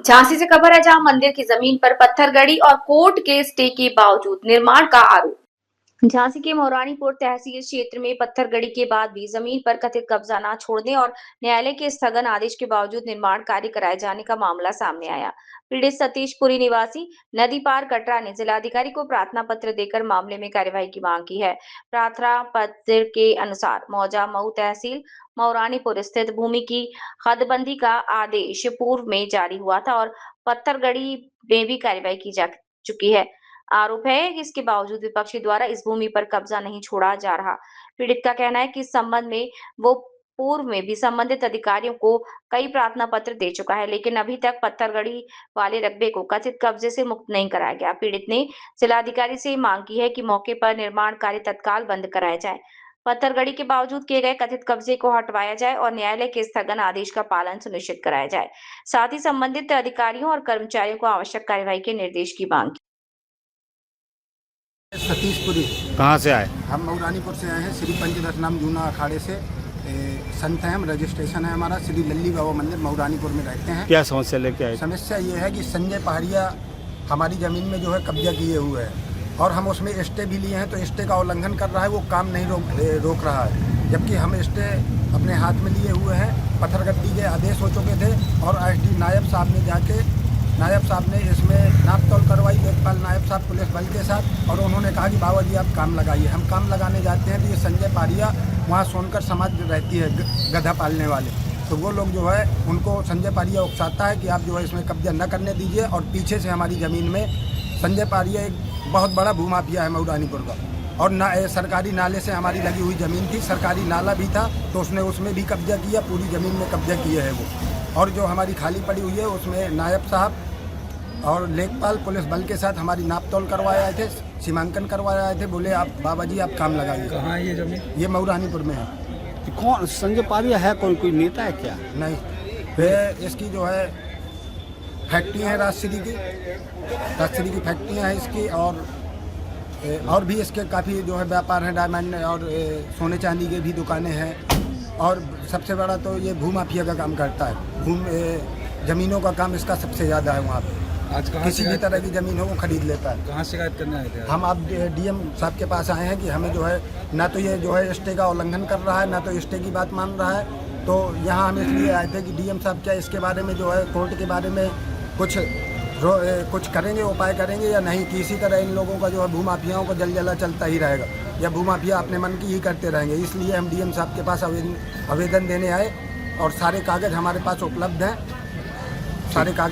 झांसी से खबर है, जहां मंदिर की जमीन पर पत्थरगड़ी और कोर्ट के स्टे के बावजूद निर्माण का आरोप। झांसी के मौरानीपुर तहसील क्षेत्र में पत्थरगड़ी के बाद भी जमीन पर कथित कब्जा न छोड़ने और न्यायालय के स्थगन आदेश के बावजूद निर्माण कार्य कराए जाने का मामला सामने आया। पीड़ित सतीशपुरी निवासी नदी पार कटरा ने जिलाधिकारी को प्रार्थना पत्र देकर मामले में कार्यवाही की मांग की है। प्रार्थना पत्र के अनुसार मौजा मऊ तहसील मौरानीपुर स्थित भूमि की हदबंदी का आदेश पूर्व में जारी हुआ था और पत्थरगड़ी में भी कार्यवाही की जा चुकी है। आरोप है कि इसके बावजूद विपक्षी द्वारा इस भूमि पर कब्जा नहीं छोड़ा जा रहा। पीड़ित का कहना है कि इस संबंध में वो पूर्व में भी संबंधित अधिकारियों को कई प्रार्थना पत्र दे चुका है, लेकिन अभी तक पत्थरगड़ी वाले रकबे को कथित कब्जे से मुक्त नहीं कराया गया। पीड़ित ने जिलाधिकारी से मांग की है कि मौके पर निर्माण कार्य तत्काल बंद कराया जाए, पत्थरगड़ी के बावजूद किए गए कथित कब्जे को हटवाया जाए और न्यायालय के स्थगन आदेश का पालन सुनिश्चित कराया जाए। साथ ही संबंधित अधिकारियों और कर्मचारियों को आवश्यक कार्यवाही के निर्देश की मांग की। सतीशपुरी। कहाँ से आए? हम मौरानीपुर से आए हैं। श्री पंचरत्नाम जूना अखाड़े से संत हैं हम। रजिस्ट्रेशन है हमारा श्री लल्ली बाबा मंदिर मौरानीपुर में रहते हैं। क्या समस्या लेके आए? समस्या ये है कि संजय पहाड़िया हमारी ज़मीन में जो है कब्जा किए हुए हैं और हम उसमें स्टे भी लिए हैं, तो स्टे का उल्लंघन कर रहा है। वो काम नहीं रोक रहा है, जबकि हम स्टे अपने हाथ में लिए हुए हैं। पत्थरगड़ी के आदेश हो चुके थे और एसडी नायब साहब ने जाके नायब साहब ने इसमें नाप तोल करवाई, लेखपाल नायब साहब पुलिस बल के साथ, और उन्होंने कहा कि बाबा जी आप काम लगाइए। हम काम लगाने जाते हैं तो ये संजय पहाड़िया वहाँ सोनकर समाज रहती है गधा पालने वाले, तो वो लोग जो है उनको संजय पहाड़िया उकसाता है कि आप जो है इसमें कब्जा न करने दीजिए। और पीछे से हमारी ज़मीन में संजय पहाड़िया एक बहुत बड़ा भूमाफिया है मौरानीपुर का, और सरकारी नाले से हमारी लगी हुई ज़मीन थी, सरकारी नाला भी था, तो उसने उसमें भी कब्जा किया, पूरी ज़मीन में कब्जा किए है वो। और जो हमारी खाली पड़ी हुई है उसमें नायब साहब और लेखपाल पुलिस बल के साथ हमारी नाप तोल करवाए आए थे, सीमांकन करवाए आए थे। बोले आप बाबा जी आप काम लगाइए। कहाँ है ये जमीन? ये मौरानीपुर में है। कौन संजय पहाड़िया है? कोई नेता है क्या? नहीं, फिर इसकी जो है फैक्ट्री है राजश्री की फैक्ट्रियाँ हैं इसकी, और भी इसके काफ़ी जो है व्यापार है, डायमंड और सोने चांदी के भी दुकानें हैं। और सबसे बड़ा तो ये भूमाफिया का काम करता है। ज़मीनों का काम इसका सबसे ज़्यादा है वहाँ पे। आज किसी भी तरह की ज़मीन हो वो खरीद लेता है। कहाँ शिकायत करने आए थे? हम अब डीएम साहब के पास आए हैं कि हमें जो है ना तो ये जो है स्टे का उल्लंघन कर रहा है, ना तो स्टे की बात मान रहा है। तो यहाँ हम इसलिए आए थे कि डीएम साहब क्या इसके बारे में जो है कोर्ट के बारे में कुछ करेंगे, उपाय करेंगे या नहीं, कि इसी तरह इन लोगों का जो है भूमाफियाओं का जलजला चलता ही रहेगा या भूमाफिया अपने मन की ही करते रहेंगे। इसलिए हम डीएम साहब के पास आवेदन देने आए और सारे कागज़ हमारे पास उपलब्ध हैं, सारे कागज़